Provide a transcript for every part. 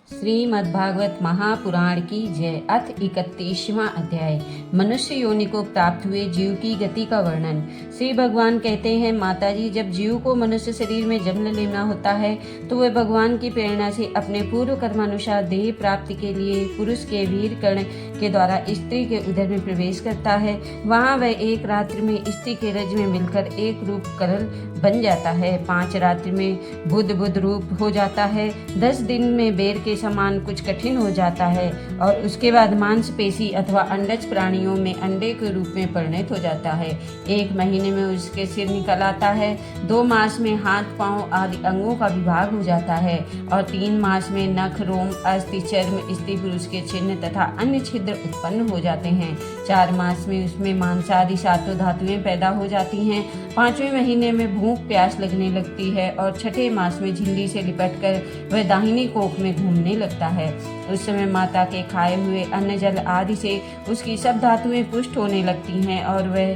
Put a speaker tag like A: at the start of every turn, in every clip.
A: श्रीमद्भागवत महापुराण की जय। अथ 31वां अध्याय। मनुष्य योनि को प्राप्त हुए जीव की गति का वर्णन। श्री भगवान कहते हैं, माताजी, जब जीव को मनुष्य शरीर में जन्म लेना होता है तो वह भगवान की प्रेरणा से अपने पूर्व कर्मानुसार देह प्राप्ति के लिए पुरुष के वीर कर्ण के द्वारा स्त्री के उदर में प्रवेश करता है। वहाँ वह एक रात्रि में स्त्री के रज में मिलकर एक रूप करल बन जाता है। 5 रात्रि में बुद्ध रूप हो जाता है। 10 दिन में बेर के समान कुछ कठिन हो जाता है और उसके बाद मांसपेशी अथवा अंडज प्राणियों में अंडे के रूप में परिणत हो जाता है। 1 महीने में उसके सिर निकल आता है। 2 मास में हाथ पांव आदि अंगों का विभाग हो जाता है और 3 मास में नख, रोम, अस्थि, चर्म, स्त्री पुरुष के चिन्ह तथा अन्य छिद्र उत्पन्न हो जाते हैं। 4 मास में उसमें मांसादि 7 धातुएं पैदा हो जाती हैं। 5वें महीने में भूख प्यास लगने लगती है और 6ठे मास में झिल्ली से लिपटकर वह दाहिनी कोख में घूमने लगता है। उस समय माता के खाए हुए अन्न जल आदि से उसकी सब धातुएं पुष्ट होने लगती हैं और वह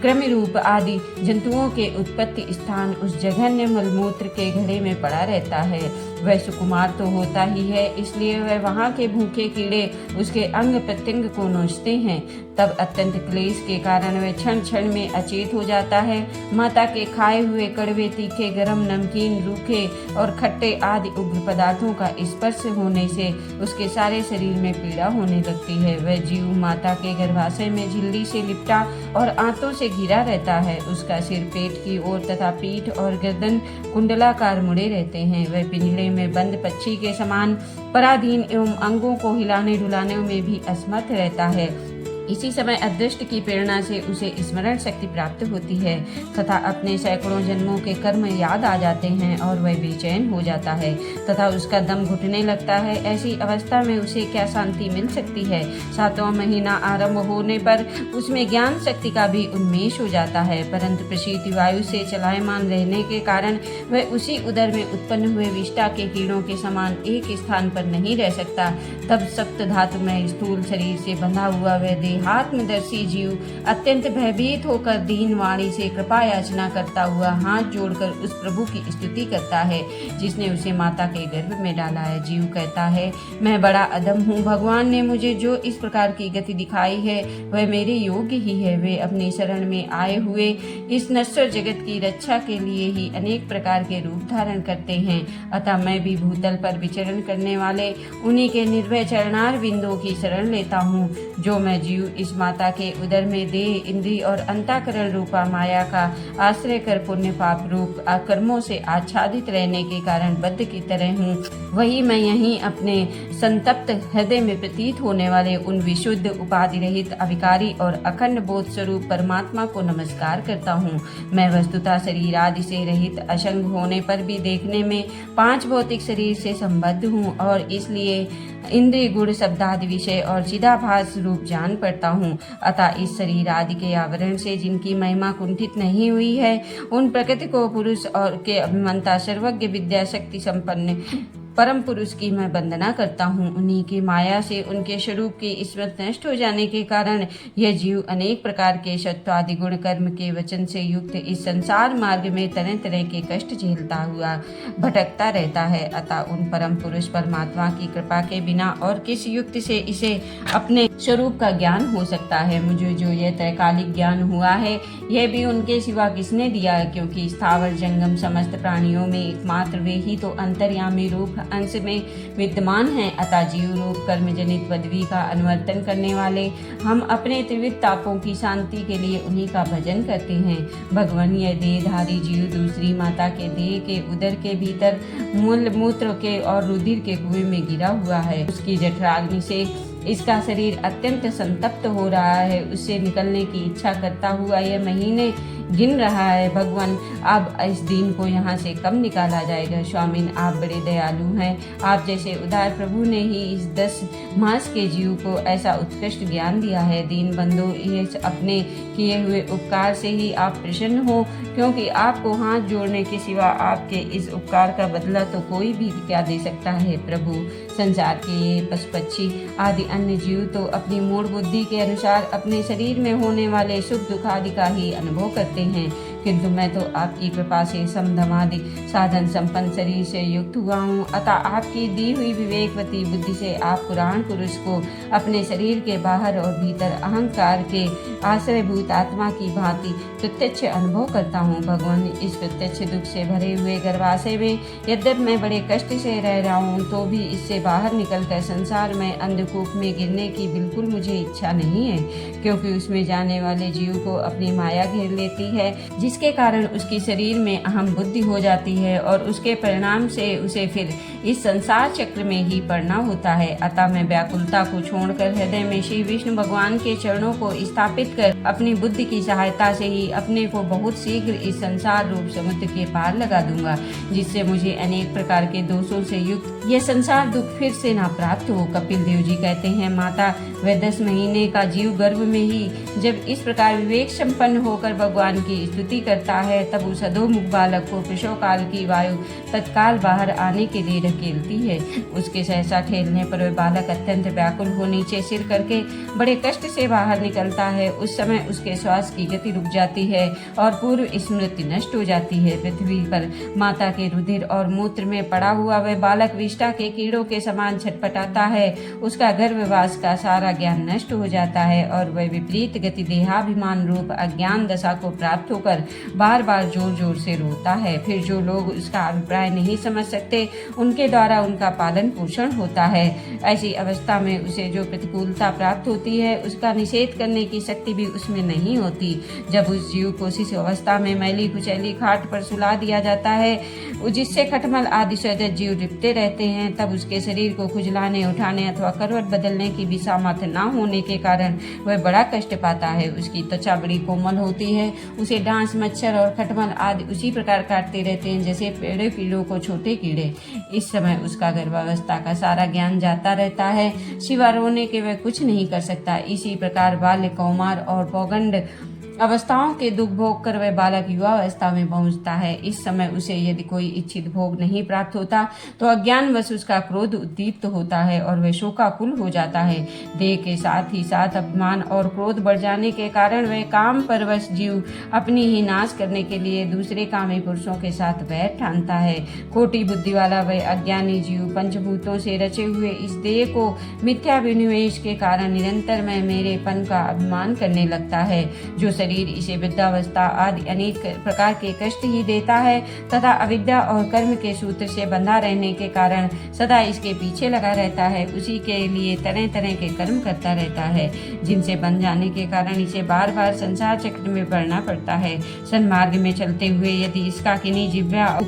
A: क्रम रूप आदि जंतुओं के उत्पत्ति स्थान उस जघन्य मलमूत्र के घड़े में पड़ा रहता है। वह सुकुमार तो होता ही है, इसलिए वह वहाँ के भूखे कीड़े उसके अंग प्रत्यंग को नोचते हैं। तब अत्यंत क्लेश के कारण वह क्षण क्षण में अचेत हो जाता है। माता के खाए हुए कड़वे, तीखे, गरम, नमकीन, रूखे और खट्टे आदि उग्र पदार्थों का स्पर्श होने से उसके सारे शरीर में पीड़ा होने लगती है। वह जीव माता के गर्भाशय में झिल्ली से लिपटा और आंतों से घिरा रहता है। उसका सिर पेट की ओर तथा पीठ और गर्दन कुंडलाकार मुड़े रहते हैं। वह पिंजड़े में बंद पक्षी के समान पराधीन एवं अंगों को हिलाने डुलाने में भी असमर्थ रहता है। इसी समय अदृष्ट की प्रेरणा से उसे स्मरण शक्ति प्राप्त होती है तथा अपने सैकड़ों जन्मों के कर्म याद आ जाते हैं और वह बेचैन हो जाता है तथा उसका दम घुटने लगता है। ऐसी अवस्था में उसे क्या शांति मिल सकती है। 7वां महीना आरंभ होने पर उसमें ज्ञान शक्ति का भी उन्मेष हो जाता है, परंतु प्रशीति वायु से चलायमान रहने के कारण वह उसी उदर में उत्पन्न हुए विष्टा के कीड़ों के समान एक स्थान पर नहीं रह सकता। तब सप्त धातु में स्थूल शरीर से बंधा हुआ वह आत्मदर्शी जीव अत्यंत भयभीत होकर दीन वाणी से कृपा याचना करता हुआ हाथ जोड़कर उस प्रभु की स्तुति करता है जिसने उसे माता के गर्भ में डाला है। जीव कहता है, मैं बड़ा अधम हूँ। भगवान ने मुझे जो इस प्रकार की गति दिखाई है वह मेरे योग्य ही है। वे अपनी शरण में आए हुए इस नश्वर जगत की रक्षा के लिए ही अनेक प्रकार के रूप धारण करते हैं। अतः मैं भी भूतल पर विचरण करने वाले उन्हीं के निर्भय चरणार बिंदुओं की शरण लेता हूँ। जो मैं जीव इस माता के उदर में देह, इंद्रिय और अंतःकरण रूपा माया का आश्रय कर पुण्य पाप रूप कर्मों से आच्छादित रहने के कारण बद्ध की तरह हूँ, वही मैं यहीं अपने संतप्त हृदय में प्रतीत होने वाले उन विशुद्ध, उपाधि रहित, अविकारी और अखंड बोध स्वरूप परमात्मा को नमस्कार करता हूँ। मैं वस्तुतः शरीर आदि से रहित, असंग होने पर भी देखने में 5 भौतिक शरीर से संबद्ध हूँ और इसलिए इंद्रिय, गुण, शब्दादि विषय और चिदाभास रूप जान पड़ता हूँ। अतः इस शरीर आदि के आवरण से जिनकी महिमा कुंठित नहीं हुई है, उन प्रकृति को पुरुष और के अभिमंता, सर्वज्ञ, विद्या शक्ति संपन्न परम पुरुष की मैं वंदना करता हूँ। उन्हीं की माया से उनके स्वरूप की स्मृति नष्ट हो जाने के कारण यह जीव अनेक प्रकार के सत्वादि गुण कर्म के वचन से युक्त इस संसार मार्ग में तरह तरह के कष्ट झेलता हुआ भटकता रहता है। अतः उन परम पुरुष परमात्मा की कृपा के बिना और किस युक्ति से इसे अपने स्वरूप का ज्ञान हो सकता है। मुझे जो यह त्रैकालिक ज्ञान हुआ है यह भी उनके सिवा किसने दिया है, क्योंकि स्थावर जंगम समस्त प्राणियों में एकमात्र वे ही तो अंतर्यामी रूप अंश में विद्यमान है। अतः जीव रूप कर्म जनित पदवी का अनुवर्तन करने वाले हम अपने त्रिविध तापों की शांति के लिए उन्हीं का भजन करते हैं। भगवान यह देहधारी जीव दूसरी माता के देह के उदर के भीतर मूल मूत्र के और रुधिर के कुएं में गिरा हुआ है। उसकी जठराग्नि से इसका शरीर अत्यंत संतप्त हो रहा है। उससे निकलने की इच्छा करता हुआ यह महीने गिन रहा है। भगवान, अब इस दिन को यहाँ से कब निकाला जाएगा। स्वामिन, आप बड़े दयालु हैं। आप जैसे उदार प्रभु ने ही इस 10 मास के जीव को ऐसा उत्कृष्ट ज्ञान दिया है। दीन बंधु, ये अपने किए हुए उपकार से ही आप प्रसन्न हो, क्योंकि आपको हाथ जोड़ने के सिवा आपके इस उपकार का बदला तो कोई भी क्या दे सकता है। प्रभु, संसार के ये पशु पक्षी आदि अन्य जीव तो अपनी मूढ़ बुद्धि के अनुसार अपने शरीर में होने वाले सुख दुख आदि का ही अनुभव करते हैं, किंतु मैं तो आपकी कृपा से समधमादि साधन संपन्न शरीर से युक्त हुआ हूँ। अतः आपकी दी हुई विवेकवती बुद्धि से आप पुराण पुरुष को अपने शरीर के बाहर और भीतर अहंकार के आश्रयभूत आत्मा की भांति प्रत्यक्ष अनुभव करता हूँ। भगवान, इस प्रत्यक्ष दुख से भरे हुए गर्भाशय में यद्यपि मैं बड़े कष्ट से रह रहा हूँ, तो भी इससे बाहर निकलकर संसार में अंधकूप में गिरने की बिल्कुल मुझे इच्छा नहीं है, क्योंकि उसमें जाने वाले जीव को अपनी माया घेर लेती है, जिसके कारण उसकी शरीर में अहम बुद्धि हो जाती है और उसके परिणाम से उसे फिर इस संसार चक्र में ही पड़ना होता है। अतः मैं व्याकुलता को छोड़कर हृदय में श्री विष्णु भगवान के चरणों को स्थापित कर अपनी बुद्धि की सहायता से ही अपने को बहुत शीघ्र इस संसार रूप समुद्र के पार लगा दूंगा, जिससे मुझे अनेक प्रकार के दोषों से युक्त यह संसार दुख फिर से ना प्राप्त हो। कपिल देव जी कहते हैं, माता वह 10 महीने का जीव गर्भ में ही जब इस प्रकार विवेक संपन्न होकर भगवान की स्तुति करता है, तब उस अधोमुख बालक को प्रसव काल की वायु तत्काल बाहर आने के लिए ढकेलती है। उसके सहसा ठेलने पर वह बालक अत्यंत व्याकुल हो नीचे सिर करके बड़े कष्ट से बाहर निकलता है। उस समय उसके श्वास की गति रुक जाती है और पूर्व स्मृति नष्ट हो जाती है। पृथ्वी पर माता के रुधिर और मूत्र में पड़ा हुआ वह बालक विष्ठा के कीड़ों के समान छटपटाता है। उसका गर्भवास का सारा ज्ञान नष्ट हो जाता है और वह विपरीत गति देहाभिमान रूप अज्ञान दशा को प्राप्त होकर बार बार जोर जोर से रोता है। फिर जो लोग उसका अभिप्राय नहीं समझ सकते, उनके द्वारा उनका पालन पोषण होता है। ऐसी अवस्था में उसे जो प्रतिकूलता प्राप्त होती है, उसका निषेध करने की शक्ति भी उसमें नहीं होती। जब उस जीव को शिशु अवस्था में मैली कुचैली खाट पर सुला दिया जाता है, जिससे खटमल आदि स्वजत जीव लिपटे रहते हैं, तब उसके शरीर को खुजलाने उठाने अथवा करवट बदलने की भी सामर्थ्य न होने के कारण वह बड़ा कष्ट पाता है। उसकी त्वचा बड़ी कोमल होती है। उसे डांस, मच्छर और खटमल आदि उसी प्रकार काटते रहते हैं जैसे पेड़े कीड़ों को छोटे कीड़े। इस समय उसका गर्भावस्था का सारा ज्ञान जाता रहता है, सिवा रोने के वह कुछ नहीं कर सकता। इसी प्रकार बाल्य, कौमार और पौगंड अवस्थाओं के दुख भोग कर वह बालक युवा अवस्था में पहुंचता है। इस समय उसे यदि कोई इच्छित भोग नहीं प्राप्त होता, तो अज्ञानवश उसका क्रोध उद्दीप्त होता है और वह शोकाकुल हो जाता है। देह के साथ ही साथ अभिमान और क्रोध बढ़ जाने के कारण वह काम परवश जीव अपनी ही नाश करने के लिए दूसरे कामी पुरुषों के साथ वैर ठानता है। खोटी बुद्धि वाला वह अज्ञानी जीव पंचभूतों से रचे हुए इस देह को मिथ्या विनिवेश के कारण निरंतर मैं मेरेपन का अभिमान करने लगता है। जो शरीर इसे वृद्धावस्था आदि अनेक प्रकार के कष्ट ही देता है तथा अविद्या और कर्म के सूत्र से बंधा रहने के कारण सदा इसके पीछे लगा रहता है, उसी के लिए तरह तरह के कर्म करता रहता है, जिनसे बंध जाने के कारण इसे बार बार संसार चक्र में पड़ना पड़ता है। सन्मार्ग में चलते हुए यदि इसका किन्हीं जिह्वा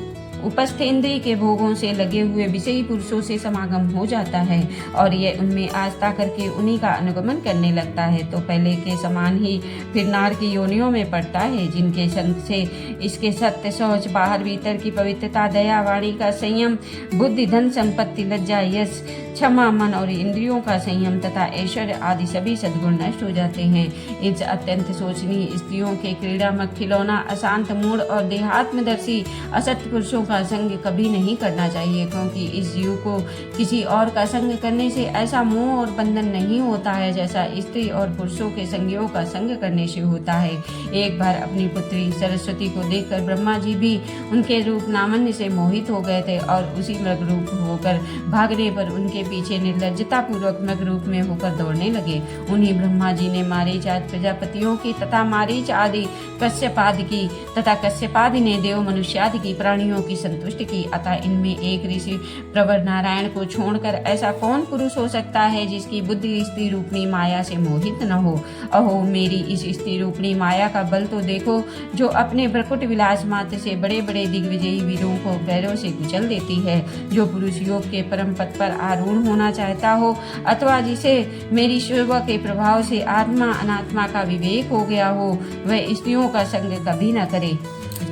A: उपस्थेंद्रिय के भोगों से लगे हुए विषयी पुरुषों से समागम हो जाता है और यह उनमें आस्था करके उन्हीं का अनुगमन करने लगता है, तो पहले के समान ही फिर नार की योनियों में पड़ता है, जिनके संग से इसके सत्य, शौच, बाहर भीतर की पवित्रता, दया, वाणी का संयम, बुद्धि, धन संपत्ति, लज्जा, यश, क्षमा, मन और इंद्रियों का संयम तथा ऐश्वर्य आदि सभी सद्गुण नष्ट हो जाते हैं। इन अत्यंत शोचनीय स्त्रियों के क्रीड़ामक, खिलौना, अशांत, मूढ़ और देहात्मदर्शी असत्य पुरुषों का संग कभी नहीं करना चाहिए, क्योंकि इस जीव को किसी और का संग करने से ऐसा मोह और बंधन नहीं होता है जैसा स्त्री और पुरुषों के संगियों का संग करने से होता है। एक बार अपनी पुत्री सरस्वती को देखकर ब्रह्मा जी भी उनके रूप लावण्य से मोहित हो गए थे और उसी मृग रूप होकर भागने पर उनके पीछे निर्लज्जता पूर्वक मृग रूप में होकर दौड़ने लगे। उन्हीं ब्रह्मा जी ने मारीच आदि प्रजापतियों की तथा मारीच आदि कश्यपादि की तथा कश्यपादि ने देव मनुष्यादि की प्राणियों की संतुष्ट की। अतः इनमें एक ऋषि प्रवर नारायण को छोड़कर ऐसा कौन पुरुष हो सकता है जिसकी बुद्धि स्त्री रूपणी माया से मोहित न हो। अहो, मेरी इस स्त्री रूपणी माया का बल तो देखो, जो अपने प्रकुट विलास मात्र से बड़े बड़े दिग्विजयी वीरों को पैरों से कुचल देती है। जो पुरुष योग के परम पद पर आरूढ़ होना चाहता हो अथवा जिसे मेरी सेवा के प्रभाव से आत्मा अनात्मा का विवेक हो गया हो, वह स्त्रियों का संग कभी न करे,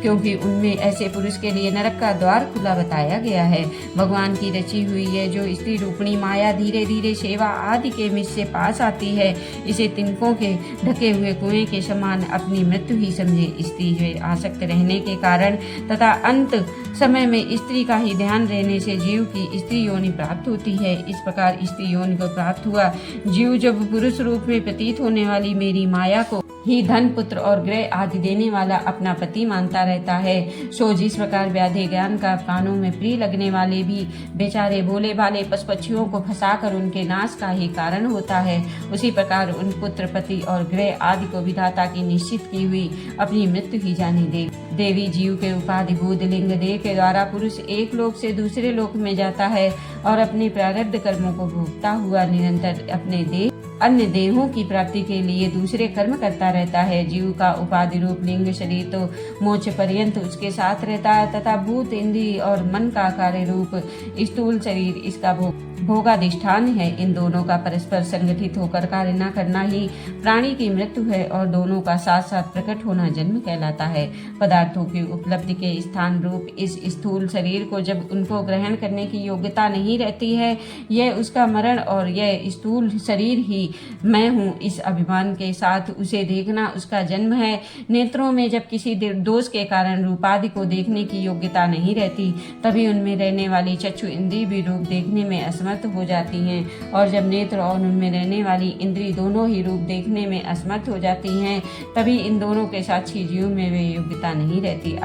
A: क्योंकि उनमें ऐसे पुरुष के लिए नरक का द्वार खुला बताया गया है। भगवान की रची हुई है जो स्त्री रूपणी माया धीरे धीरे सेवा आदि के मिश से पास आती है, इसे तिनकों के ढके हुए कुएं के समान अपनी मृत्यु ही समझे। स्त्री में आसक्त रहने के कारण तथा अंत समय में स्त्री का ही ध्यान रहने से जीव की स्त्री योनि प्राप्त होती है। इस प्रकार स्त्री योनि को प्राप्त हुआ जीव जब पुरुष रूप में प्रतीत होने वाली मेरी माया को ही धन पुत्र और गृह आदि देने वाला अपना पति मानता रहता है। सो जिस प्रकार व्याधि ज्ञान का कानों में प्रिय लगने वाले भी बेचारे भोले भाले पशु पक्षियों को फंसाकर उनके नाश का ही कारण होता है, उसी प्रकार उन पुत्र पति और गृह आदि को विधाता की निश्चित की हुई अपनी मृत्यु ही जानी दे। देवी जीव के उपाधि भूत लिंग देह के द्वारा पुरुष एक लोक से दूसरे लोक में जाता है और अपने प्रारब्ध कर्मों को भोगता हुआ निरंतर अपने देह अन्य देहों की प्राप्ति के लिए दूसरे कर्म करता रहता है। जीव का उपाधि रूप लिंग शरीर तो मोक्ष पर्यंत उसके साथ रहता है तथा भूत इंद्रिय और मन का कार्य रूप स्थूल शरीर इसका भोगाधिष्ठान है। इन दोनों का परस्पर संगठित होकर कार्य न करना ही प्राणी की मृत्यु है और दोनों का साथ साथ प्रकट होना जन्म कहलाता है। पदार्थों की उपलब्धि के स्थान रूप इस स्थूल शरीर को जब उनको ग्रहण करने की योग्यता नहीं रहती है, यह उसका मरण और यह स्थूल शरीर ही मैं हूँ इस अभिमान के साथ उसे देखना उसका जन्म है। नेत्रों में जब किसी दोष के कारण रूपादि को देखने की योग्यता नहीं रहती, तभी उनमें रहने वाली चक्षु इंद्रिय भी रूप देखने में असमर्थ हो जाती हैं, और जब नेत्र और उनमें रहने वाली इंद्रिय दोनों ही रूप देखने में असमर्थ हो जाती हैं, तभी इन दोनों के साक्षी जीव में वे योग्यता नहीं रहती।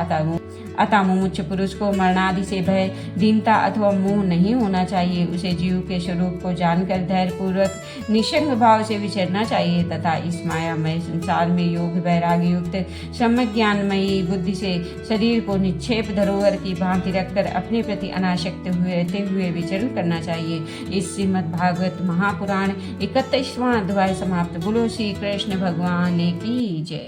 A: अतः मुमुक्ष पुरुष को मरणादि से भय, दीनता अथवा मोह नहीं होना चाहिए। उसे जीव के स्वरूप को जानकर धैर्य पूर्वक निश्चंग भाव से विचरना चाहिए तथा इस मायामय संसार में योग वैराग्य युक्त सम्यक ज्ञानमयी बुद्धि से शरीर को निक्षेप धरोहर की भांति रखकर अपने प्रति अनासक्त रहते हुए विचरण करना चाहिए। इस श्रीमद् भागवत महापुराण 31वां अध्याय समाप्त। बोलो श्री कृष्ण भगवान की जय।